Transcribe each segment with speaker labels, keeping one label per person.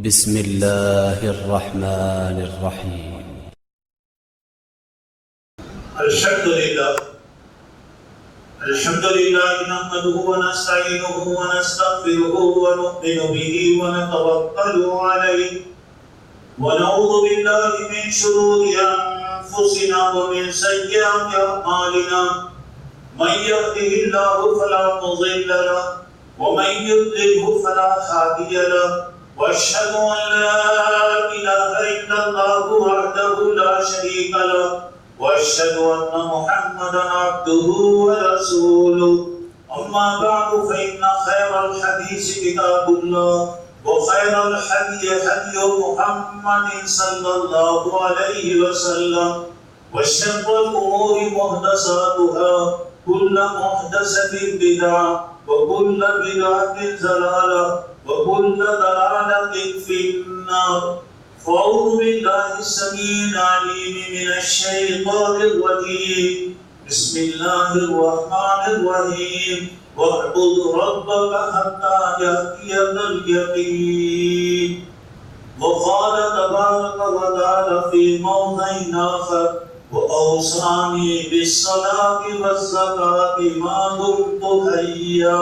Speaker 1: بسم الله الرحمن الرحيم.
Speaker 2: الحمد لله نحمده ونستعينه ونستغفره ونؤمن به ونتوكل عليه ونعوذ بالله من شرور أنفسنا ومن سيئات أعمالنا من يهده الله فلا مضل له ومن يضلله فلا هادي له واشهد ان لا اله الا الله وحده لا شريك له واشهد ان محمدا عبده ورسوله اما بعد فان خير الحديث كتاب الله وخير الهدي هدي محمد صلى الله عليه وسلم وشر الامور محدثاتها كل محدثة بدعة وكل بدعة ضلالة وكل ضلالة في النار. فأعوذ بالله السميع العليم من الشيطان الرجيم. بسم الله الرحمن الرحيم. واعبد ربك حتى يأتيك اليقين. وقال تبارك وتعالى في موضع آخر وأوصاني بالصلاة والزكاة ما دمت حيا.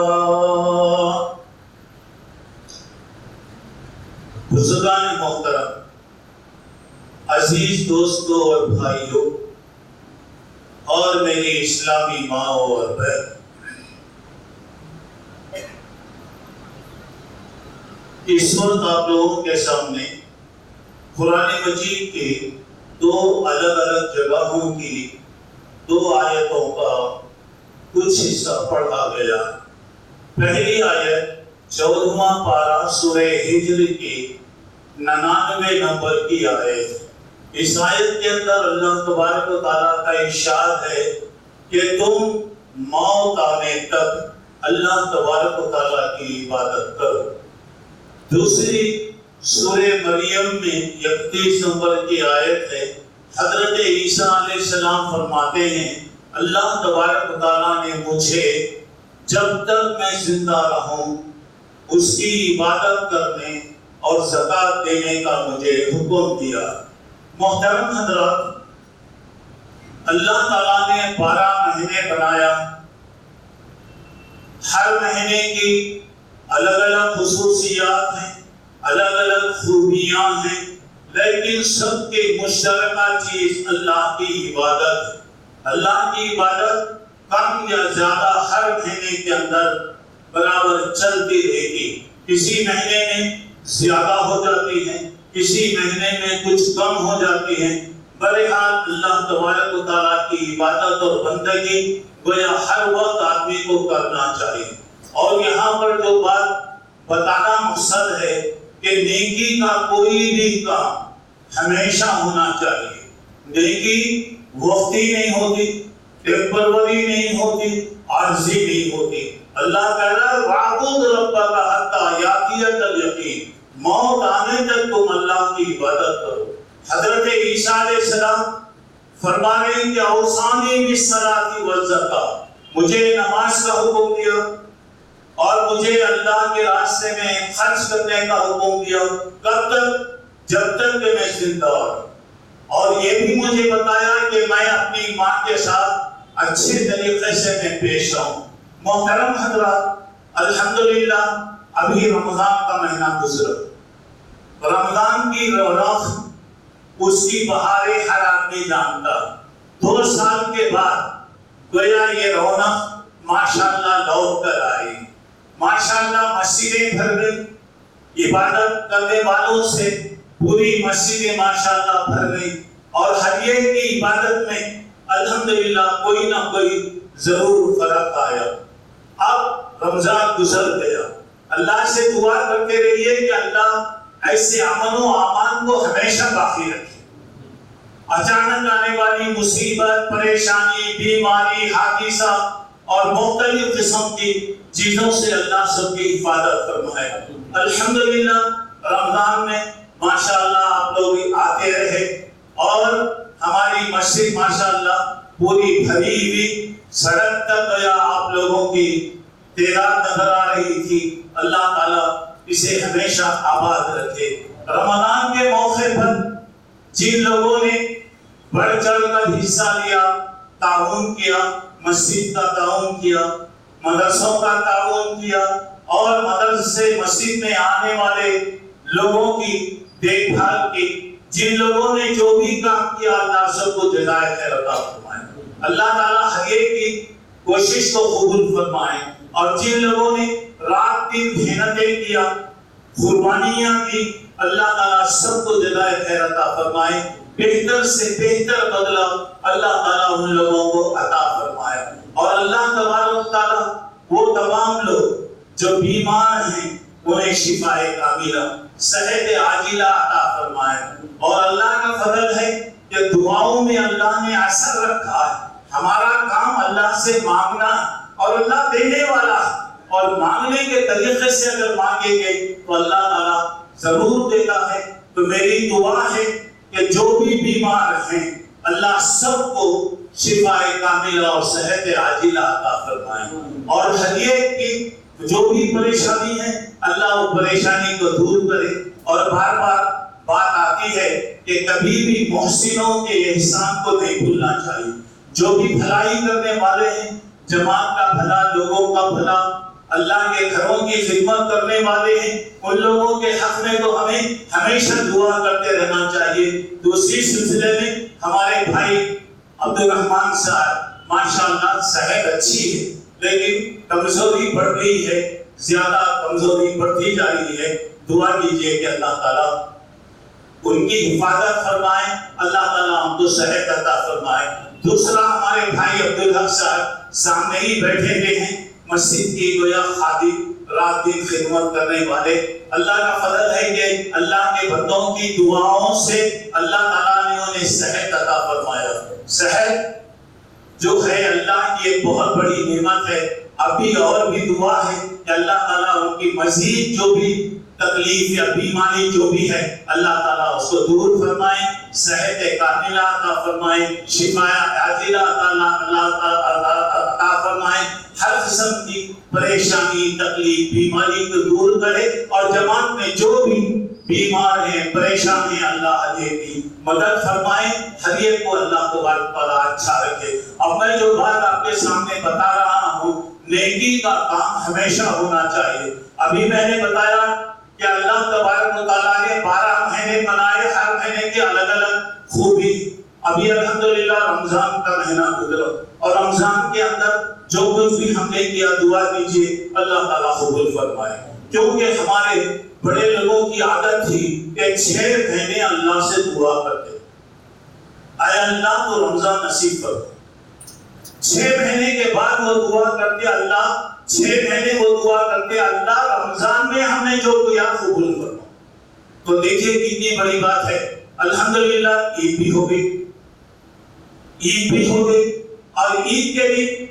Speaker 2: بزرگان محترم، عزیز دوستوں اور بھائیوں اور میری اسلامی ماں اور بہن، اس وقت آپ لوگوں کے سامنے قرآن مجید کے دو الگ الگ جگہوں کی دو آیتوں کا کچھ حصہ پڑھا گیا. پہلی آیت 14واں پارہ سورہ ہجر کی 99 نمبر کی آیت. اس آیت کے اندر اللہ تبارک و تعالیٰ کا ارشاد ہے کہ تم موت آنے تک اللہ تبارک و تعالیٰ کی عبادت کرو. دوسری سورہ مریم میں 31 نمبر کی آیت ہے. حضرت عیسیٰ علیہ السلام فرماتے ہیں اللہ تبارک و تعالیٰ نے مجھے جب تک میں زندہ رہوں اس کی عبادت کرنے اور زکوٰۃ دینے کا مجھے حکم دیا. محترم حضرات، اللہ تعالیٰ نے 12 مہینے بنایا. ہر مہینے کی الگ الگ خصوصیات ہیں، الگ الگ خوبیاں ہیں، لیکن سب کی مشترکہ چیز اللہ کی عبادت ہے. اللہ کی عبادت کم یا زیادہ ہر مہینے کے اندر برابر چلتی رہے گی. کسی مہینے میں زیادہ ہو جاتی ہے، کسی مہینے میں کچھ کم ہو جاتی ہے. بہرحال اللہ تبارک و تعالیٰ کی عبادت اور بندگی گویا ہر وقت آدمی کو کرنا چاہیے. اور یہاں پر جو بات بتانا مقصد ہے کہ نیکی کا کوئی بھی کام ہمیشہ ہونا چاہیے. نیکی وقتی نہیں ہوتی، ٹیمپروری نہیں ہوتی، عارضی نہیں ہوتی. اللہ کہہ رہا ہے وَاعْبُدْ رَبَّكَ حَتَّى يَأْتِيَكَ الْيَقِينُ. موت آنے تک تم اللہ کی عبادت کرو. حضرت عیسیٰ علیہ السلام فرما رہے ہیں کہ اوصانی بالصلاۃ والزکاۃ، مجھے نماز کا حکم دیا اور مجھے اللہ کے راستے میں خرچ کرنے کا حکم دیا. کب تک؟ جب تک کہ میں زندہ ہوں. اور یہ بھی مجھے بتایا کہ میں اپنی ماں کے ساتھ اچھے طریقے سے میں پیش آؤں. محترم حضرات، الحمدللہ ابھی رمضان کا مہینہ گزرا. رمضان کی رونق، اس کی بہاریں ہر آدمی جانتا. 2 سال کے بعد گویا یہ رونق ماشاءاللہ لوٹ کر آئی. ماشاءاللہ مسجدیں بھر گئی. عبادت کرنے والوں سے پوری مسجدیں ماشاءاللہ بھر گئی. اور ہر ایک کی عبادت میں الحمدللہ کوئی نہ کوئی ضرور فرق آیا. اب رمضان گزر گیا. اللہ سے دعا کرتے رہیے کہ اللہ ایسے امن و امان کو ہمیشہ باقی رکھے. اچانک آنے والی مصیبت، پریشانی، بیماری، حادثہ اور مختلف قسم کی چیزوں سے اللہ سب کی حفاظت فرمائے. الحمدللہ رمضان میں ماشاءاللہ آپ لوگ آتے رہے اور ہماری مسجد ماشاءاللہ پوری بھری ہوئی. سڑک تک یا آپ لوگوں کی تعداد نظر آ رہی تھی. اللہ تعالیٰ اسے ہمیشہ آباد رکھے۔ رمضان کے موقع پر جن لوگوں نے بڑھ چڑھ کر حصہ لیا، تعاون کیا، مسجد کا تعاون کیا، مدرسوں کا تعاون کیا، اور مدرسے مسجد میں آنے والے لوگوں کی دیکھ بھال کی، جن لوگوں نے جو بھی کام کیا، اللہ سب کو جزائے خیر عطا فرمائے۔ اللہ تعالیٰ ہر ایک کی کوشش کو قبول فرمائے، اور جن لوگوں نے رات دن محنتیں کیا، قربانیاں کی، اللہ تعالیٰ سب کو جزائے خیر عطا فرمائے۔ بہتر سے بہتر بدلہ اللہ تعالیٰ ان لوگوں کو عطا فرمائے، اور اللہ تبارک و تعالیٰ وہ تمام لوگ جو بیمار ہیں انہیں شفاء کاملہ، صحت عاجلہ عطا فرمائے۔ اور اللہ کا فضل ہے کہ دعاؤں میں اللہ نے اثر رکھا ہے۔ ہمارا کام اللہ سے مانگنا ہے، اور اللہ دینے والا ہے، اور مانگنے کے طریقے سے اگر مانگیں گے تو اللہ تعالیٰ ضرور دیتا ہے۔ تو میری دعا ہے کہ جو بھی بیمار ہیں اللہ سب کو شفاء کاملہ اور صحت عاجلہ عطا فرمائے، اور ہر ایک کی جو بھی پریشانی ہے اللہ وہ پریشانی کو دور کرے۔ اور بار بار بات آتی ہے کہ کبھی بھی محسنوں کے احسان کو نہیں بھولنا چاہیے۔ جو بھی بھلائی کرنے والے ہیں، جماعت کا بھلا، لوگوں کا بھلا، اللہ کے گھروں کی خدمت کرنے والے ہیں، ان لوگوں کے حق میں تو ہمیں ہمیشہ دعا کرتے رہنا چاہیے۔ دوسری سلسلے میں ہمارے بھائی عبد الرحمان صاحب ماشاءاللہ صحت اچھی ہے، لیکن کمزوری بڑھ گئی ہے، زیادہ کمزوری بڑھتی جا رہی ہے۔ دعا کیجئے کہ اللہ تعالیٰ ان کی حفاظت فرمائے، اللہ تعالیٰ ہم کو صحت عطا فرمائے۔ دوسرا ہمارے بھائی عبدالحق صاحب سامنے ہی بیٹھے ہوئے ہیں، مسجد کی گویا خادم، رات دن خدمت کرنے والے۔ اللہ کا فضل ہے کہ اللہ کے بندوں کی دعاؤں سے اللہ تعالیٰ نے انہیں صحت عطا فرمایا۔ صحت جو ہے اللہ کی ایک بہت بڑی نعمت ہے۔ ابھی اور بھی دعا ہے کہ اللہ تعالیٰ ان کی مزید جو بھی تکلیف یا بیماری جو بھی ہے اللہ تعالیٰ اس کو دور فرمائے، صحت کاملہ عطا فرمائے، شفاء عاجلہ عطا فرمائے، ہر قسم کی پریشانی، تکلیف، بیماری کو دور کرے، اور جماعت میں جو بھی بیمار ہیں، پریشان ہیں، اللہ علیہ کی مدد فرمائے، ہر ایک کو اللہ تبارک تعالیٰ اچھا رکھے۔ اب میں جو بات آپ کے سامنے بتا رہا ہوں، نیکی کا کام ہمیشہ ہونا چاہیے۔ ابھی میں نے بتایا کہ اللہ تبارک و تعالیٰ نے 12 مہینے بنائے، ہر مہینے کی الگ الگ خوبی۔ ابھی الحمدللہ رمضان کا مہینہ گزرا، اور رمضان کے اندر جو کچھ بھی ہم نے کیا، دعا کیجیے اللہ تعالیٰ قبول فرمائے، کیونکہ ہمارے بڑے لوگوں کی عادت تھی کہ 6 مہینے اللہ سے دعا کرتے، اے اللہ تو رمضان نصیب کر۔ 6 مہینے کے بعد وہ دعا کرتے، اللہ 6 مہینے وہ دعا کرتے، اللہ رمضان میں ہم نے جو کیا قبول فرما۔ تو دیکھیے کتنی بڑی بات ہے۔ الحمدللہ عید بھی ہو گئی، عید بھی ہو گئی، اور عید کے دن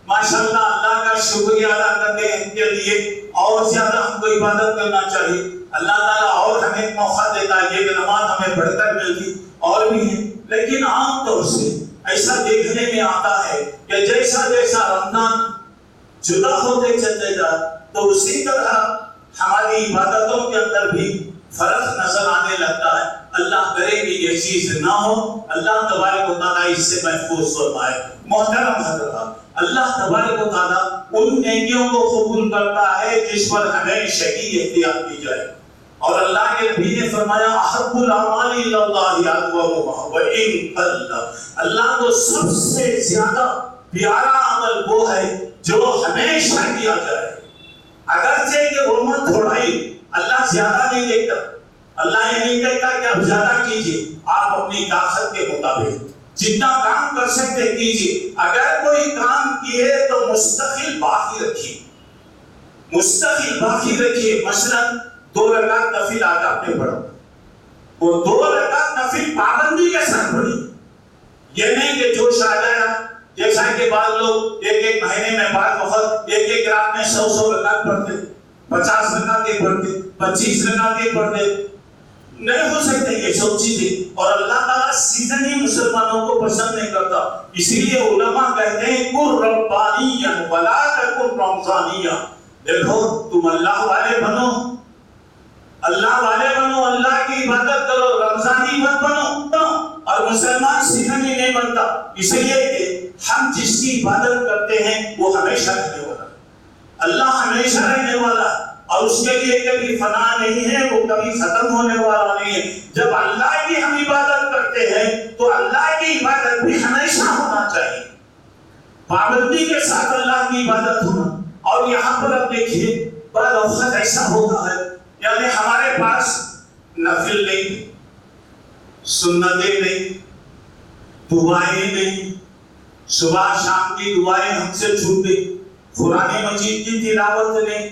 Speaker 2: ماشاءاللہ اللہ کا شکریہ ادا کرتے ہیں کے لیے اور زیادہ ہم کو عبادت کرنا چاہیے۔ اللہ تعالیٰ اور ہمیں موقع دیتا ہے، یہ نماز ہمیں بڑھ کر ملتی اور بھی ہے، لیکن عام طور سے ایسا دیکھنے میں آتا ہے کہ جیسا جیسا رمضان جدا ہوتے چلتے جائے تو اسی طرح ہماری عبادتوں کے اندر بھی فرق نظر آنے لگتا ہے۔ اللہ کرے کہ یہ چیز نہ ہو، اللہ تبارک و تعالیٰ اس سے محفوظ فرمائے۔ محترم حضرات، اللہ تبارک و تعالیٰ ان نیکیوں کو قبول کرتا ہے جس پر ہمیں شدید احتیاط کی جائے، اور اللہ کے نبی نے فرمایا احب الاعمال الی اللہ ادومها وان قل۔ اللہ کو سب سے زیادہ پیارا عمل وہ ہے جو ہمیشہ کیا جائے، اگرچہ کہ امت تھوڑائی، اللہ زیادہ نہیں دیکھتا۔ اللہ یہ نہیں کہتا کہ آپ زیادہ کیجئے، آپ اپنی طاقت کے مطابق جتنا کام کر سکتے کیجئے۔ اگر کوئی کام کیے تو مستقل باقی رکھیے، مستقل باقی رکھیے۔ مثلا 2 رکعت نفل آج آپ نے پڑھا، وہ 2 رکعت نفل پابندی کے ساتھ پڑھی، یہ نہیں کہ جوش آ جایا، جیسا کہ بعض لوگ ایک مہینے میں بعض وقت ایک رات میں 100 رکعت پڑھتے، 50 رکعتیں پڑھتے، 25 رکعتیں پڑھتے، نہیں ہو سکتے یہ سب چیزیں، اور اللہ تعالیٰ سیدھنی مسلمانوں کو پسند نہیں کرتا۔ اسی لیے علماء کہتے ہیں کن ربانیا ولا تکن رمضانیا، دیکھو تم اللہ والے بنو، اللہ والے بنو، اللہ کی عبادت کرو، رمضانی مت بنو، اور مسلمان سیکھنے نہیں بنتا، اس لیے کہ ہم جس کی عبادت کرتے ہیں وہ ہمیشہ رہنے والا، اللہ ہمیشہ رہنے والا، اور اس کے لیے کبھی فنا نہیں ہے، وہ کبھی ختم ہونے والا نہیں ہے۔ جب اللہ کی ہم عبادت کرتے ہیں تو اللہ کی عبادت بھی ہمیشہ ہونا چاہیے، پابندی کے ساتھ اللہ کی عبادت ہونا۔ اور یہاں پر اب دیکھیے بعض اوقات ایسا ہوتا ہے، یعنی ہمارے پاس نفل نہیں، سنتیں نہیں، دعائیں نہیں، صبح شام کی دعائیں ہم سے چھوٹ گئی، قرآن مجید کی تلاوت نہیں،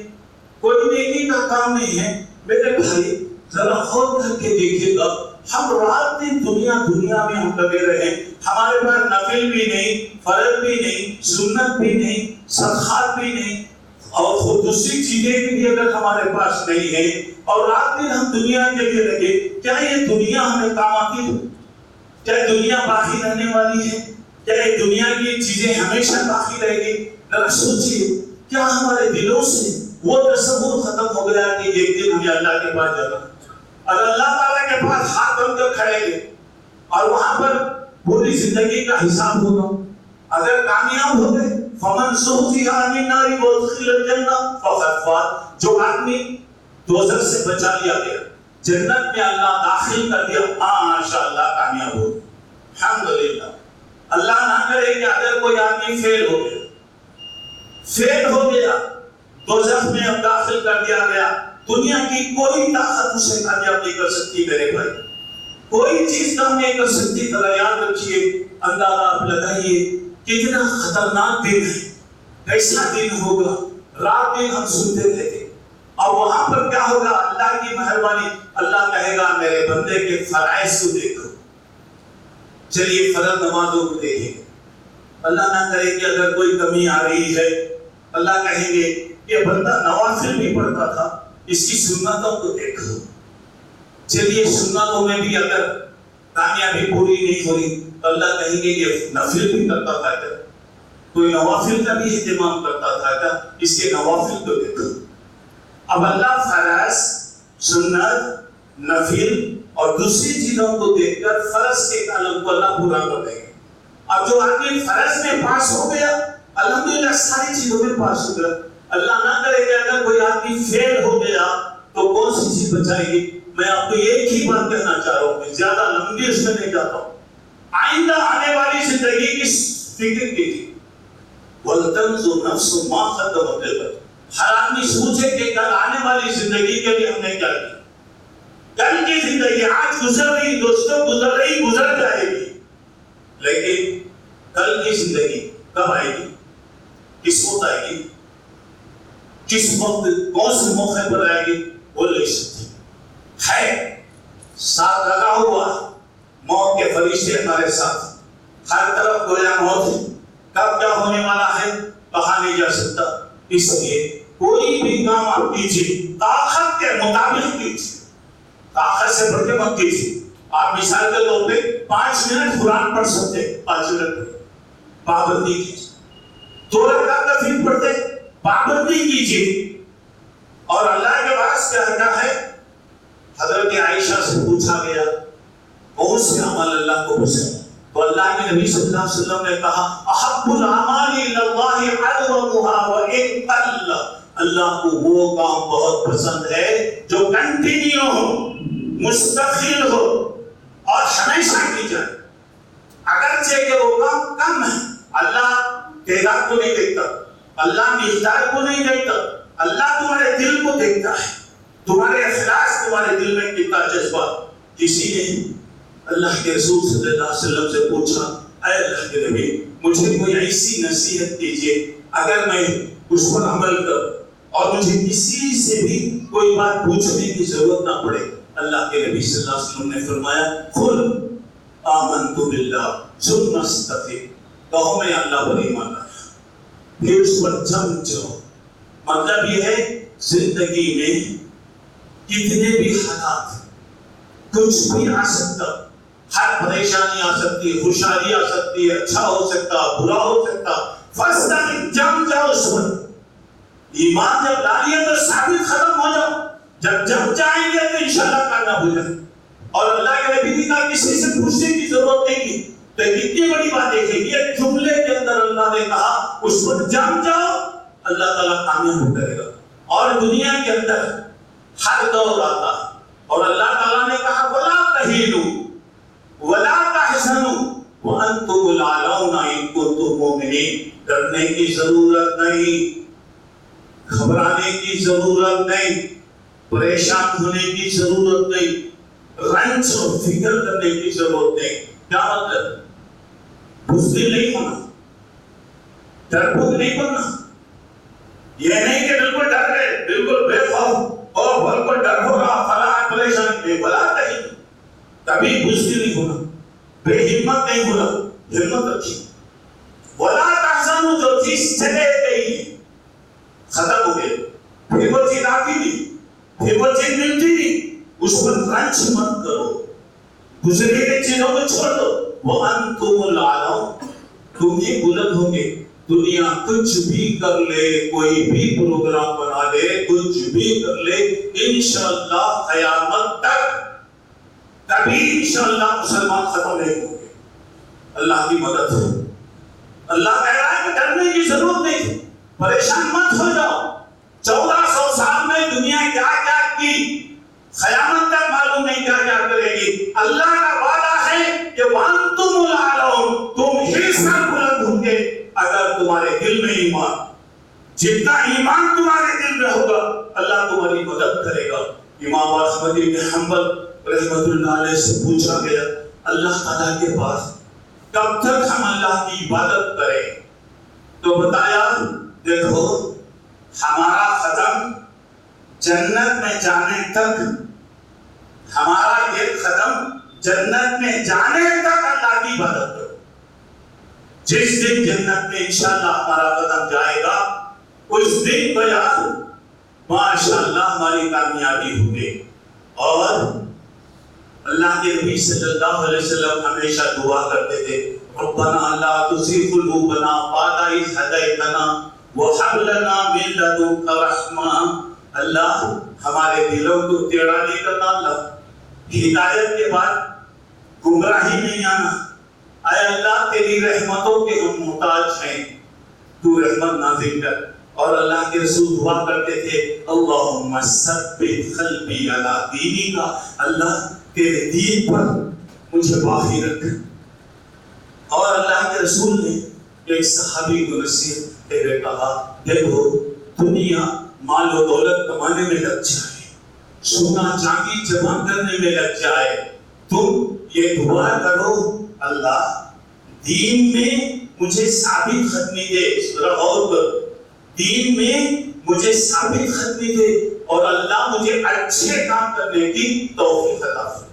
Speaker 2: کوئی نیکی کا کام نہیں ہے۔ میرے بھائی ذرا غور کر کے دیکھیے گا، ہم رات دن دنیا میں ہم لگے رہے، ہمارے پاس نفل بھی نہیں، فرض بھی نہیں، سنت بھی نہیں، صدقات بھی نہیں، اور خود دوسری چیزیں بھی اگر ہمارے پاس نہیں ہے، اور رات دن ہم دنیا کے لیے لگے، کیا یہ دنیا ہمیں کام آتی ہے؟ کیا دنیا باقی رہنے والی ہے؟ کیا یہ دنیا کی چیزیں ہمیشہ باقی رہے گی؟ ذرا سوچیے، کیا ہمارے دلوں سے وہ تصور ختم ہو گیا کہ ایک دن ہمیں اللہ کے پاس جانا، اور اللہ تعالیٰ کے پاس ہاتھ بن کر کھڑے گے، اور وہاں پر پوری زندگی کا حساب ہوگا؟ اگر کامیاب ہو گئے، فمن زحزح عن النار وادخل الجنہ فقد فاز، جو آدمی دوزخ سے بچا لیا گیا، جنت میں اللہ داخل کر دیا، ماشاءاللہ کامیاب ہو گیا، الحمدللہ۔ اللہ نہ کرے کہ اگر کوئی آدمی فیل ہو گیا دوزخ میں اب داخل کر دیا گیا، دنیا کی کوئی طاقت اسے کامیاب نہیں کر سکتی میرے بھائی، کوئی چیز کام نہیں کر سکتی۔ ذرا یاد رکھیے، اندازہ آپ لگائیے کتنا خطرناک دن ہے، کیسا دن ہوگا۔ رات دن ہم سنتے رہتے، اور وہاں پر کیا ہوگا؟ اللہ کی مہربانی، اللہ کہے گا میرے بندے کے فرائض کو دیکھو، چلیے فرض نمازوں کو دیکھیں۔ اللہ نہ کرے کہ اگر کوئی کمی آ رہی ہے، اللہ کہیں گے یہ بندہ نوافل بھی پڑھتا تھا، اس کی سنتوں کو دیکھو، چلیے سنتوں میں بھی اگر کامیابی پوری نہیں ہو رہی تو اللہ کہیں گے یہ نفل بھی کرتا تھا کیا، کوئی نوافل کا بھی اہتمام کرتا تھا کیا، اس کے نوافل کو دیکھو۔ اب اللہ فرض، سنت، نفل اور دوسری چیزوں کو دیکھ کر فرض کے کالم کو اللہ پورا کر دیں گے۔ اب جو آدمی فرض میں پاس ہو گیا، الحمدللہ ساری چیزوں میں پاس ہو گیا۔ اللہ نہ کرے کہ اگر کوئی آدمی فیل ہو گیا تو کون سی چیز بچائے گی؟ میں آپ کو ایک ہی بات کہنا چاہ رہا ہوں، زیادہ لمبی اس میں نہیں جاتا ہوں، آئندہ آنے والی زندگی کی فکر کیجیے۔ وَلْتَنْظُرْ نَفْسٌ مَا قَدَّمَتْ لِغَدٍ، ہر آدمی سوچے کہ کل آنے والی زندگی کے لیے ہم نے کیا کیا۔ کل کی زندگی آج گزر رہی دوستوں، گزر جائے گی، لیکن کل کی زندگی کب آئے گی، کس وقت آئے گی، کس وقت کون سے موقع پر آئے گی وہ نہیں سکتی ہے۔ ساتھ لگا ہوا موت کے فرشتے ہمارے ساتھ، ہر طرف گویا موت ہے، کب کیا ہونے والا ہے کہا نہیں جا سکتا۔ اس لیے کوئی بھی کام آپ کیجیے طاقت کے مطابق کیجیے، طاقت سے بڑھ کے مت کیجیے۔ آپ مثال کے طور پہ 5 منٹ قرآن پڑھ سکتے، 5 منٹ پابندی کیجیے، 2 رکعت نفل پڑھتے پابندی کیجیے۔ اور اللہ کے پاس کیا ہے، حضرت عائشہ سے پوچھا گیا کون سے عمل اللہ کو پسند ہے، تو اللہ کے نبی صلی اللہ علیہ وسلم نے کہا احب الاعمال الی اللہ ادومها وان قل، اللہ کو وہ کام بہت پسند ہے جو کنٹینیو ہو، مستقل ہو اور ہمیشہ کی جائے، اگرچہ کہ وہ کام کم ہے۔ اللہ تعداد کو نہیں دیکھتا، اللہ مقدار کو نہیں دیکھتا، اللہ تمہارے دل کو دیکھتا ہے، تمہارے اخلاص، تمہارے دل میں کتنا جذبہ۔ کسی نے اللہ کے رسول صلی اللہ علیہ وسلم سے پوچھا اے اللہ کے نبی مجھے کوئی ایسی نصیحت کیجیے اگر میں اس پر عمل کروں اور مجھے کسی سے بھی کوئی بات پوچھنے کی ضرورت نہ پڑے۔ اللہ کے نبی صلی اللہ علیہ وسلم نے فرمایا قل آمنت باللہ ثم استقم، کہو میں اللہ پر ایمان لایا پھر اس پر جم جاؤ۔ مطلب یہ ہے زندگی میں کتنے بھی حالات، کچھ بھی آ سکتا، ہر پریشانی آ سکتی ہے، خوشحالی آ سکتی ہے، اچھا ہو سکتا، برا ہو سکتا، فاستقم، جم جاؤ اس پر۔ ایمان جب لا لیا تو ثابت ختم ہو جاؤ۔ جب جم جائیں گے تو انشاءاللہ کامیاب ہو جائیں گے. اور اللہ کے نبی نے کہا کسی سے پوچھنے کی ضرورت نہیں کی. تو کتنی بڑی بات ہے. یہ جملے کے اندر اللہ نے کہا اس پر جم جاؤ, اللہ تعالیٰ کامیاب کرے گا. اور دنیا کے اندر ہر دور آتا ہے اور اللہ تعالیٰ نے کہا وَلَا تَهِنُوا وَلَا تَحْزَنُوا وَأَنْتُمُ الْأَعْلَوْنَ إِن كُنتُم مُّؤْمِنِينَ. ڈرنے کی ضرورت نہیں, گھبرانے کی ضرورت نہیں, پریشان ہونے کی ضرورت نہیں, رنج اور فکر کرنے کی ضرورت نہیں. کیا مطلب؟ بزدل نہیں ہونا, ڈرپوک نہیں بننا. یہ نہیں کہ بالکل ڈر گئے, بالکل بے خوف اور بالکل ڈر ہو رہا فلاں پریشان بے بلا نہیں, کبھی بزدل نہیں ہونا, بے ہمت نہیں ہونا, ہمت رکھی. ولا تحزنوا, جو چیز چلے گئی ختم ہو گئی, پھر وہ چیز آتی نہیں, پھر وہ چیز ملتی نہیں, اس پر رنج مت کرو, گزری ہوئی چیزوں کو چھوڑ دو. وَأَنْتُمُ الْأَعْلَوْنَ, تم ہی بلند ہوں گے. دنیا کچھ بھی کر لے, کوئی بھی پروگرام بنا لے, کچھ بھی کر لے, انشاءاللہ قیامت تک کبھی انشاءاللہ مسلمان ختم نہیں ہوں گے. اللہ کی مدد ہو. اللہ کہہ رہا ہے کہ ڈرنے کی ضرورت نہیں, پریشان مت ہو جاؤ. 1400 سال میں دنیا کیا کیا کی, قیامت تک معلوم نہیں کیا کیا کرے گی. اللہ کا وعدہ ہے کہ وَأَنْتُمُ الْأَعْلَوْنَ, تم ہی سب بلند ہوں گے اگر تمہارے دل میں ایمان. جتنا ایمان تمہارے دل میں ہوگا اللہ تمہاری مدد کرے گا. امام احمد بن حنبل رحمۃ اللہ علیہ سے پوچھا گیا اللہ تعالیٰ کے پاس کب تک ہم اللہ کی عبادت کریں, تو بتایا دیکھو ہمارا قدم جنت میں جانے تک, ہمارا یہ قدم جنت میں جانے تک اللہ کی عبادت کرو. جس دن جنت میں انشاءاللہ ہمارا قدم جائے گا اس دن کو یاد ماشاءاللہ ہماری کامیابی ہوگی. اور اللہ کے نبی صلی اللہ علیہ وسلم ہمیشہ دعا کرتے تھے ربنا لا تزغ قلوبنا بعد إذ هديتنا وهب لنا من لدنك رحمة. اللہ ہمارے دلوں کو ٹیڑھا نہیں کرنا, اللہ ہدایت کے بعد گمراہی نہیں آنا. اے اللہ تیری رحمتوں کے ہم محتاج ہیں, تو رحمت نازل کر. اور اللہ کے رسول دعا کرتے تھے اللہم ثبت قلبی علی دینک, اللہ تیرے دین پر مجھے باقی رکھ. اور اللہ کے رسول نے ایک صحابی کو نصیحت دے کہا دیکھو دنیا مال و دولت کمانے میں لگ جائے, سونا چاندی جمع کرنے میں لگ جائے, تم یہ دعا کرو اللہ دین میں مجھے ثابت قدمی دے. ذرا غور کرو, دین میں مجھے ثابت قدمی دے اور اللہ مجھے اچھے کام کرنے کی توفیق عطا فرما.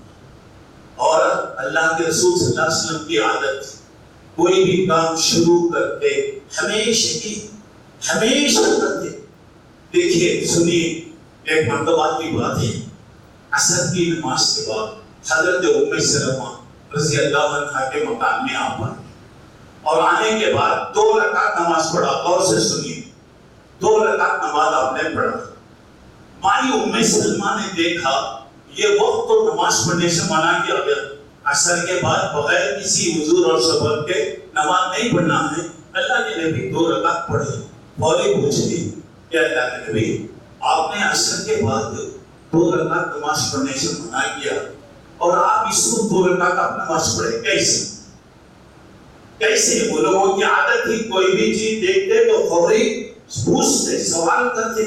Speaker 2: اور اللہ کے رسول صلی اللہ علیہ وسلم کی عادت تھی کوئی بھی کام شروع کرتے ہمیشہ کرتے. دیکھیے سنیے, ایک مرتبہ کی بات ہے, عصر کی نماز کے بعد حضرت ام سلمہ رضی اللہ عنہا کے مکان میں آپ آئے اور آنے کے بعد 2 رکعت نماز پڑھا. غور سے سنیے, 2 رکعت نماز آپ نے پڑھا. مائی ام سلمہ نے دیکھا یہ وقت تو نماز پڑھنے سے منع کیا گیا, عصر کے بعد بغیر کسی وضو اور سبب کے نماز نہیں پڑھنا ہے. اللہ کے نبی 2 رکعت پڑھے. فوری پوچھتی کہ اللہ کے نبی آپ نے عصر کے بعد 2 رکعت نماز پڑھنے سے منع کیا اور آپ اس کو 2 رکعت آپ نماز پڑھے, کیسے؟ وہ لوگوں کی عادت تھی کوئی بھی چیز دیکھتے تو فوری پوچھتے, سوال کرتے,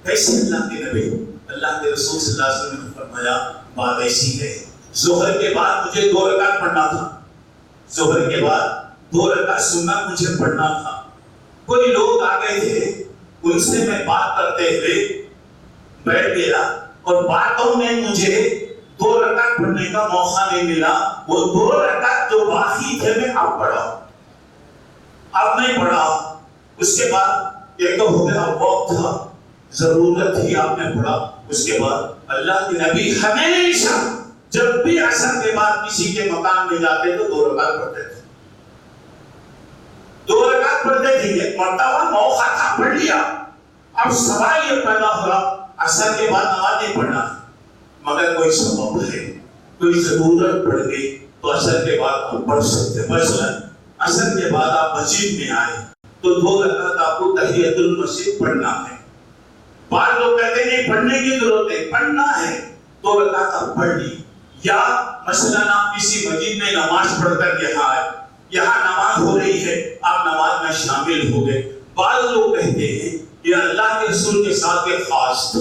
Speaker 2: کیسے اللہ کے نبی؟ اللہ کے رسول صلی اللہ علیہ وسلم نے فرمایا بات ایسی ہے, ظہر کے بعد مجھے 2 رکعت پڑھنا تھا, ظہر کے بعد 2 رکعت سنت مجھے پڑھنا تھا. کوئی لوگ آ گئے تھے, ان سے میں بات کرتے ہوئے بیٹھ گیا اور باتوں میں مجھے 2 رکعت پڑھنے کا موقع نہیں ملا. وہ 2 رکعت جو باقی تھے میں اب پڑھا, اب نہیں پڑھا. اس کے بعد ایک تو ہو گیا وقت تھا, ضرورت تھی, آپ نے پڑھا. اس کے بعد اللہ کے نبی ہمیشہ جب بھی عصر کے بعد کسی کے مکان میں جاتے تو 2 رکعت پڑھتے تھے, 2 رکعت پڑھتے تھے. ایک مرتبہ موقع تھا, پڑھ لیا. اب سوال یہ پیدا ہوا عصر کے بعد نماز نہیں پڑھنا مگر کوئی سبب ہے، کوئی ضرورت پڑ گئی تو عصر کے بعد آپ پڑھ سکتے ہیں۔ مثلا عصر کے بعد آپ مسجد میں آئے تو 2 رکعت آپ کو تحیۃ المسجد پڑھنا ہے۔ بعض لوگ کہتے ہیں نہیں پڑھنے کی ضرورت ہے، پڑھنا ہے، 2 رکعت آپ پڑھ لی۔ یا مثلا آپ کسی مسجد میں نماز پڑھ کر یہاں آئے، یہاں نماز ہو رہی ہے، آپ نماز میں شامل ہو گئے۔ بعض لوگ کہتے ہیں یہ اللہ کے رسول کے ساتھ ایک خاص تھا،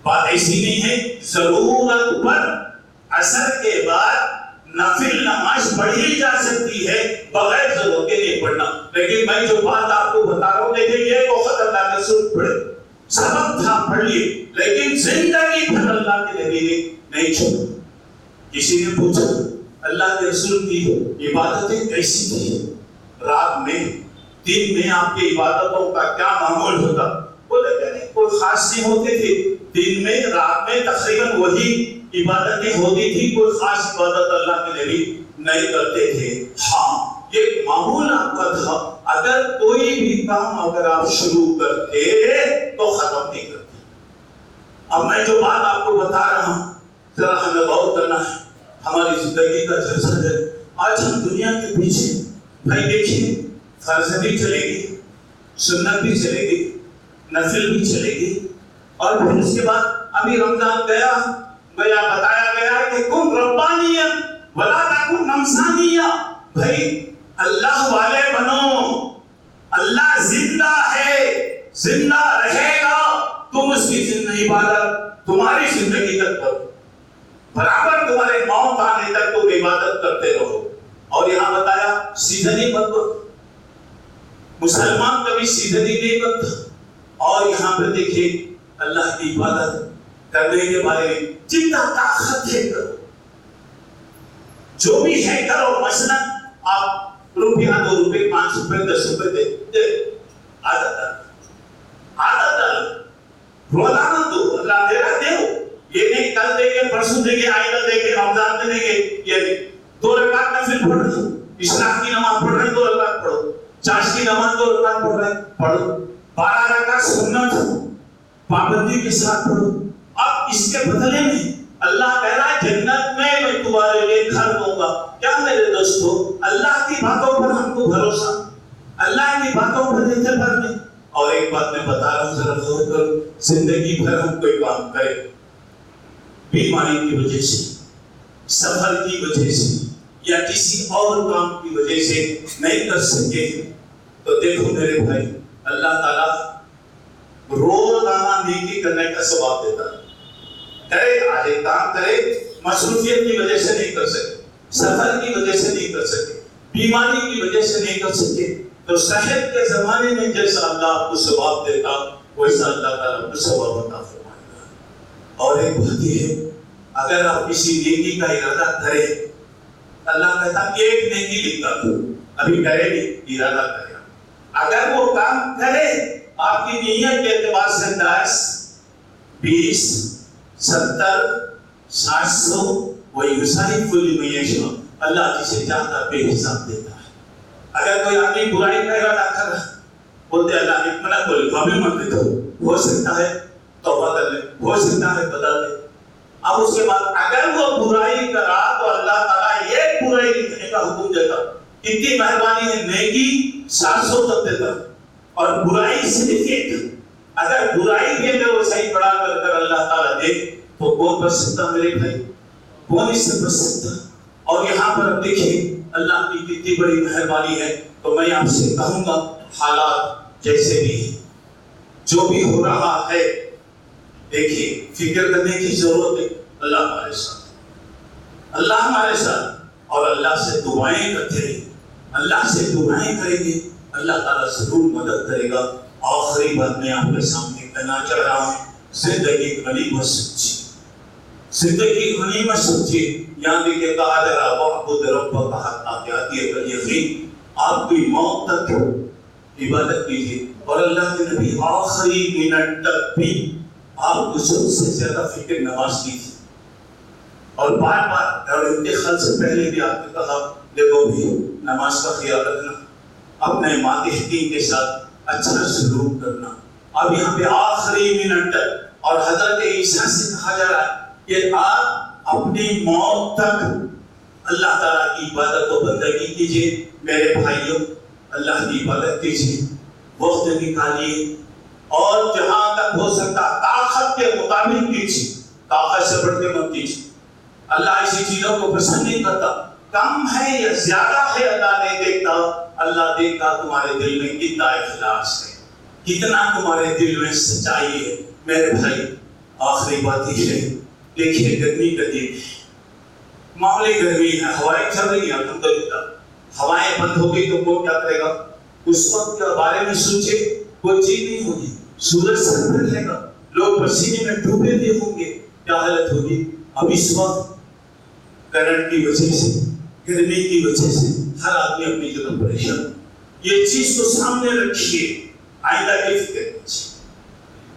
Speaker 2: بات ایسی نہیں ہے، ضرورت پر عصر کے بعد نفل نماز پڑھی جا سکتی ہے بغیر ضرورت کے نہیں پڑھنا۔ لیکن میں جو بات آپ کو بتا رہا ہوں دیکھیں یہ وقت اللہ کے رسول پڑھے، سبب تھا پڑھ لیے، لیکن زندگی بھر اللہ کے نبی نے نہیں چھوڑا۔ کسی نے پوچھا اللہ کے رسول کی عبادتیں کیسی تھی، رات میں دن میں آپ کی عبادتوں کا کیا معمول ہوتا؟ بولے کہ نہیں کوئی خاص نہیں ہوتے تھے، دن میں رات میں تقریباً وہی عبادتیں ہوتی تھی، کوئی خاص عبادت اللہ کے نبی نہیں کرتے تھے۔ ہاں یہ معمول آپ کا تھا، اگر کوئی بھی کام اگر آپ شروع کرتے تو ختم نہیں کرتے۔ اب میں جو بات آپ کو بتا رہا ہوں ذرا ہمیں غور کرنا ہے، ہماری زندگی کا جلسہ ہے۔ آج ہم دنیا کے پیچھے بھائی دیکھیے، فرض بھی چلے گی، سنت بھی چلے گی، نفل بھی چلے گی، اور پھر اس کے بعد ابھی رمضان گیا بتایا گیا کہ کن ربانیہ ولا تکن نمسانیہ، بھائی اللہ والے بنو، اللہ زندہ ہے، زندہ رہے گا، تم اس کی زندگی عبادت تمہاری زندگی تک کرو، برابر تمہارے موت آنے تک تم عبادت کرتے رہو۔ اور یہاں بتایا سیدھنی مت کرو، مسلمان کبھی سیدھنی نہیں کرتا۔ اور یہاں پہ دیکھیے اللہ کی عبادت کرنے کے بارے میں جتنا طاقت ہے کرو، جو بھی ہے کرو۔ مثلا آپ روپیہ 2 روپے 5 روپے 10 روپے دے عادت روزانہ دو، اللہ دے رہا دے، یہ نہیں کل دے گے پرسوں دے گے آئندہ دے گے رمضان میں دے گے، یہ نہیں۔ 2 رکعت نفل پڑھ رہے، اشراق کی نماز پڑھ رہے 2 رکعت پڑھو، چاشت کی نماز 2 رکعت پڑھ رہے پڑھو، 12 رکعت سنت پابندی کے ساتھ پڑھو۔ اب اس کے بدلے میں اللہ کہہ رہا ہے جنت میں تمہارے لیے گھر دوں گا۔ کیا میرے دوستو، اللہ کی باتوں پر ہم کو بھروسہ، اللہ کی باتوں پر اعتبار نہیں۔ اور ایک بات میں بتا رہا ہوں ذرا غور کرو، زندگی بھر ہم کوئی کام کرے، بیماری کی وجہ سے، سفر کی وجہ سے، یا کسی اور کام کی وجہ سے نہیں کر سکے تو دیکھو میرے بھائی، اللہ تعالیٰ روزانہ نیکی کرنے کا ثواب دیتا ہے۔ کرے آدھے کام کرے، مصروفیت کی وجہ سے نہیں کر سکے، سفر کی وجہ سے نہیں کر سکے، بیماری کی وجہ سے نہیں کر سکے، تو صحت کے زمانے میں جیسا اللہ آپ کو ثواب دیتا ویسا اللہ تعالیٰ آپ کو ثواب عطا فرمائے گا۔ اور ایک بات یہ ہے، اگر آپ کسی نیکی کا ارادہ کریں، اللہ کہتا ایک نیکی لکھتا ہوں، ابھی کرے نہیں، ارادہ کرے، اگر وہ کام کرے آپ کی نیت کے اعتبار سے 10 20 70 700 وَيُسَعِفُ لِمَن يَشَاءُ، اللہ جسے چاہتا بے حساب دیتا ہے۔ اگر کوئی آدمی برائی کا ارادہ کر رہا بولتے اللہ نے منع کو لکھا بھی مت دیتا، ہو سکتا ہے توبہ کر لے، ہو سکتا ہے بدل لے۔ اب اس کے بعد اگر وہ برائی کرا تو اللہ تعالیٰ یہ برائی لکھنے کا حکم دیتا، اتنی مہربانی ہے، نیکی 700 تک دیتا اور برائی صرف ایک۔ اگر برائی بھی اگر وہ صحیح پڑھا کر اللہ تعالیٰ دے تو کون بچ سکتا میرے بھائی؟ کون اس سے بچ سکتا؟ اور یہاں پر اب دیکھیے اللہ کی کتنی بڑی مہربانی ہے۔ تو میں آپ سے کہوں گا حالات جیسے بھی ہیں، جو بھی ہو رہا ہے، دیکھیے فکر کرنے کی ضرورت ہے، اللہ ہمارے ساتھ، اللہ ہمارے ساتھ، اور اللہ سے دعائیں کرتے رہیں، اللہ سے دعائیں کریں گے اللہ تعالیٰ ضرور مدد کرے گا۔ آخری بات میں آپ کے سامنے کہنا چاہ رہا ہوں، زندگی غنیمت سمجھیے، زندگی غنیمت سمجھیے۔ یہاں دیکھیے کہا جا رہا وَاعْبُدْ رَبَّكَ حَتَّىٰ يَأْتِيَكَ الْيَقِينُ، آپ کی موت تک عبادت کیجیے۔ اور اللہ کے نبی آخری منٹ تک بھی آپ کو سب سے زیادہ فکر نماز کی تھی، اور بار بار اور انتقال سے پہلے بھی آپ نے کہا دیکھو بھی نماز کا خیال رکھنا، اپنے ماتحتین کے ساتھ اچھا سلوک کرنا۔ اب یہاں پہ آخری منٹ تک اور حضرت عیسیٰ سے کہا جا رہا ہے کہ آپ اپنی موت تک اللہ تعالیٰ کی عبادت و بندگی کیجیے۔ میرے بھائیوں، اللہ کی عبادت کیجیے، وقت نکالیے، اور جہاں تک ہو سکتا طاقت کے مطابق کیجیے، طاقت سے بڑھ کے مت کیجیے۔ اللہ ایسی چیزوں کو پسند نہیں کرتا۔ کم ہے یا زیادہ ہے اللہ نہیں دیکھتا، اللہ دیکھتا تمہارے دل میں کتنا اخلاص ہے، کتنا تمہارے دل میں سچائی ہے۔ میرے بھائی، آخری بات یہ ہے، دیکھیے گرمی کا دن ہے، معمولی گرمی ہے، ہوائیں چل رہی ہیں الحمدللہ، ہوائیں بند ہو گئی تو کون کیا کرے گا؟ اس وقت کے بارے میں سوچے، کوئی چیز نہیں ہوگی، سورج سر پر رہے گا، لوگ پسینے میں ڈوبے ہوئے ہوں گے، کیا حالت ہوگی؟ اب اس وقت کرنٹ کی وجہ سے، گرمی کی وجہ سے ہر آدمی اپنی جگہ پریشان۔ یہ چیز کو سامنے رکھیے، آئندہ کی فکر کیجیے،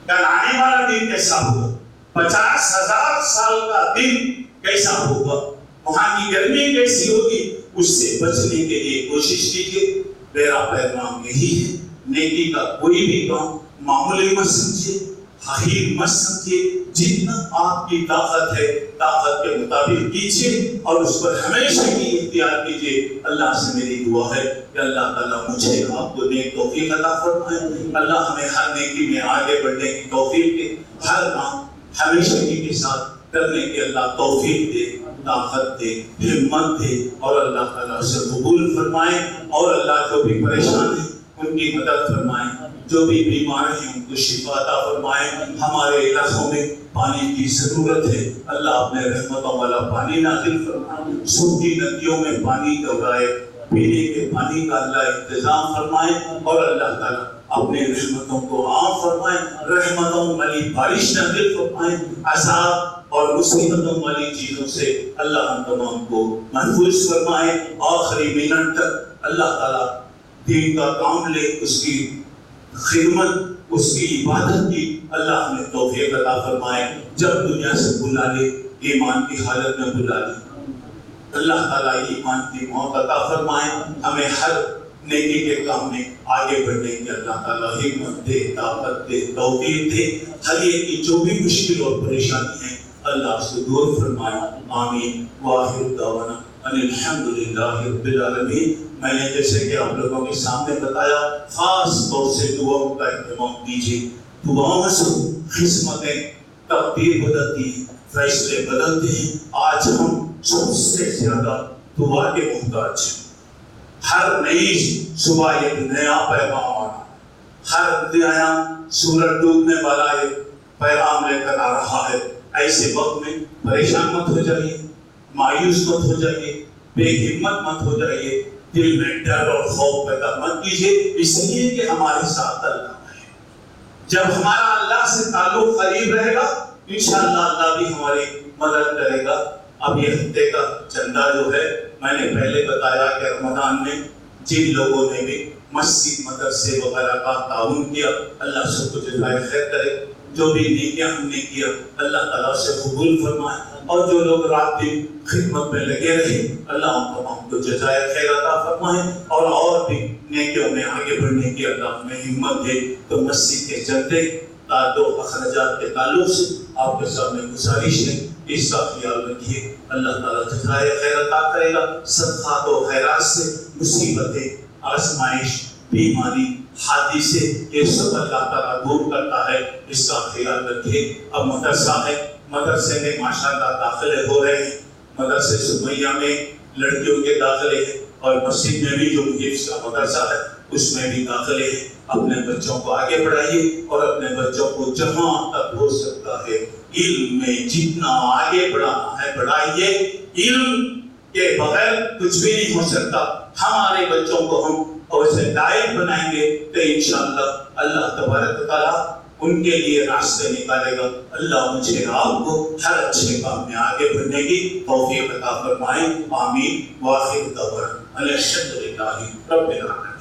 Speaker 2: کل آنے والا دن کیسا ہوگا، 50,000 سال کا دن کیسا ہوگا، وہاں کی گرمی کیسی ہوگی، اس سے بچنے کے لیے کوشش کیجیے۔ میرا پیغام یہی ہے، نیکی کا کوئی بھی کام معمولی مت سمجھیے، حقیر مت سمجھیے، جتنا آپ کی طاقت ہے طاقت کے مطابق کیجیے، اور اس پر ہمیشہ کی اختیار کیجیے۔ اللہ سے میری دعا ہے کہ اللہ تعالیٰ مجھے آپ کو نیک توفیق عطا فرمائے، اللہ ہمیں ہر نیکی میں آگے بڑھنے کی توفیق دے، ہر کام ہمیشگی کے ساتھ کرنے کی اللہ توفیق دے، طاقت دے، ہمت دے، اور اللہ تعالیٰ سے قبول فرمائے، اور اللہ جو بھی پریشان ہے ان کی مدد فرمائے، جو بھی بیمار ہیں ان کو شفا عطا فرمائے۔ ہمارے علاقوں میں پانی کی ضرورت ہے، اللہ اپنے رحمتوں والا پانی نازل فرمائے، سوکھی ندیوں میں پانی دوڑائے، پینے کے پانی کا اللہ انتظام فرمائے، اور اللہ تعالیٰ اپنے رحمتوں کو عام فرمائے، رحمتوں والی بارش نازل فرمائے، عذاب اور مصیبتوں والی چیزوں سے اللہ ہم تمام کو محفوظ فرمائے۔ آخری منٹ تک اللہ تعالیٰ دین کا کام لے، اس کی خدمت، اس کی عبادت کی اللہ ہمیں توفیق عطا فرمائے۔ جب دنیا سے بلا لے، ایمان کی حالت میں بلا لے، اللہ تعالیٰ ایمان کی موت عطا فرمائے، ہمیں ہر نیکی کے کام میں آگے بڑھنے کی اللہ تعالیٰ حکمت دے، طاقت دے، توفیق دے، ہر ایک کی جو بھی مشکل اور پریشانی ہے اللہ اس کو دور فرمائے۔ آمین۔ وآخر دعوانا ان الحمدللہ رب العالمین۔ میں نے جیسے کہ آپ لوگوں کے سامنے بتایا، خاص طور سے دعاؤں کا اہتمام کیجیے۔ دعاؤں سے قسمتیں تقدیر بدلتی ہیں، فیصلے بدلتے ہیں۔ آج ہم سب سے زیادہ دعا کے محتاج ہیں۔ ہر نئی صبح ایک نیا پیغام آنا، ہر نیا سورج ڈوبنے والا ایک پیغام لے کر آ رہا ہے۔ ایسے وقت میں پریشان مت ہو جائیے، مایوس مت ہو جائیے، بے ہمت مت ہو جائیے، دل میں ڈر اور خوف پیدا مت کیجیے، اس لیے کہ ہمارے ساتھ اللہ ہے۔ جب ہمارا اللہ سے تعلق قریب رہے گا، انشاءاللہ اللہ بھی ہماری مدد کرے گا۔ اب یہ ہفتے کا چندہ جو ہے، میں نے پہلے بتایا کہ رمضان میں جن لوگوں نے بھی مسجد مدرسے وغیرہ کا تعاون کیا، اللہ سب کو جزائے خیر کرے۔ جو بھی نیکیاں ہم نے کیا اللہ تعالیٰ سے قبول فرمائے، اور جو لوگ رات دن خدمت میں لگے رہے اللہ ان تمام کو جزائے خیر عطا فرمائے، اور بھی نیکیوں میں آگے بڑھنے کی اللہ ہمیں ہمت دے۔ تو مسجد کے چندے دو اخراجات کے تعلق سے آپ کے سامنے گزارش ہے، اس کا خیال رکھیے، اللہ تعالیٰ جزائے خیر عطا کرے گا۔ صدقات و خیرات سے مصیبتیں، آزمائش، بیماری، حادثے، یہ سب اللہ تعالیٰ دور کرتا ہے، اس کا خیال رکھیے۔ اب مدرسہ ہے، مدرسے میں ماشاءاللہ داخلے ہو رہے ہیں، مدرسے سمیہ میں لڑکیوں کے داخلے ہیں، اور مسجد میں بھی جو حفظ کا مدرسہ ہے اس میں بھی داخلے ہیں۔ اپنے بچوں کو آگے بڑھائیے، اور اپنے بچوں کو جہاں تک ہو سکتا ہے علم میں جتنا آگے بڑھانا ہے بڑھائیے۔ علم کے بغیر کچھ بھی نہیں ہو سکتا۔ ہمارے بچوں کو ہم ویسے لائق بنائیں گے تو انشاءاللہ اللہ تبارک و تعالیٰ ان کے لیے راستے نکالے گا۔ اللہ مجھے آپ کو ہر اچھے کام میں آگے بڑھنے کی توفیق عطا فرمائے۔ آمین۔ وآخر دعوانا الحمدللہ رب العالمین۔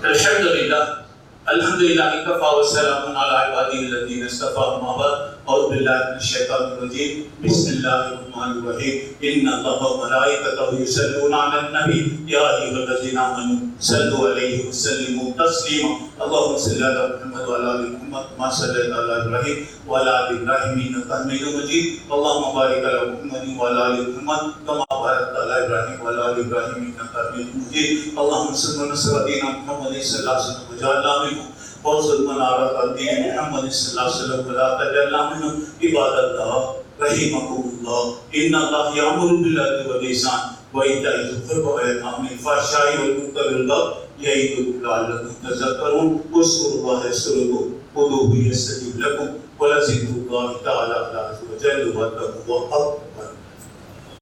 Speaker 2: الحمدللہ وکفى وسلام علی عبادہ الذین اصطفى، اما بعد اعوذ باللہ من الشیطان الرجیم بسم اللہ الرحمن الرحیم ان اللہ وملائکتہ یصلون علی النبی یا ایھا الذین آمنوا صلوا علیہ وسلموا تسلیما اللهم صل علی محمد وعلی آل محمد كما صليت على ابراہیم وعلى آل ابراہیم انک حمید مجید اللهم بارک علی محمد وعلى آل محمد كما بارکت علی ابراہیم وعلى آل ابراہیم انک حمید مجید اللهم صل ونصر دین محمد صلی اللہ علیہ وسلم وجعلنا منهم وانصر من عرف الدين محمد صلى الله عليه وسلم ولا تجعلنا منهم عباد الله رحمكم الله ان الله يأمر بالعدل والإحسان وإيتاء ذي القربى وينهى عن الفحشاء والمنكر والبغي يعظكم لعلكم تذكرون واذكروا الله يذكركم ادعوه يستجب لكم ولذكر الله تعالى عز وجل وحده